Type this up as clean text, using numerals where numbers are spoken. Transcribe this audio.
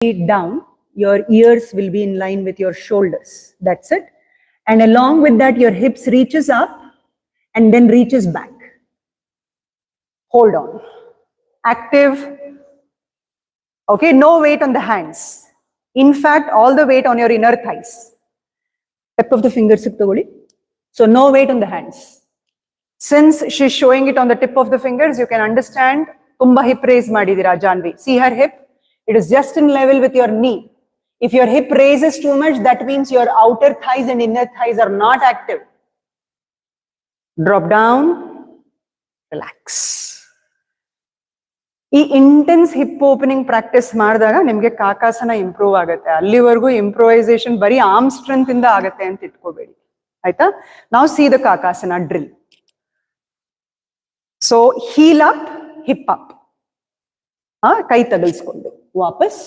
down, your ears will be in line with your shoulders. That's it. And along with that, your hips reaches up and then reaches back. Hold on. Active. Okay, no weight on the hands. In fact, all the weight on your inner thighs. Tip of the fingers. So no weight on the hands. Since she's showing it on the tip of the fingers, you can understand. Tumba hip raise madidira Janvi. See her hip? It is just in level with your knee. If your hip raises too much, that means your outer thighs and inner thighs are not active. Drop down, relax. This intense hip opening practice ಮಾಡಿದಾಗ ನಿಮಗೆ ಕಾಕಾಸನ improve ಆಗುತ್ತೆ. ಅಲ್ಲಿವರೆಗೂ improvisation ಬರೀ arm strength ಇಂದ ಆಗುತ್ತೆ ಅಂತ ಇಟ್ಕೋಬೇಡಿ. ಆಯ್ತಾ? Now see the kakasana drill. So heel up, hip up. ಕೈ ತಗಲ್ಸ್ಕೊಂಡು ವಾಪಸ್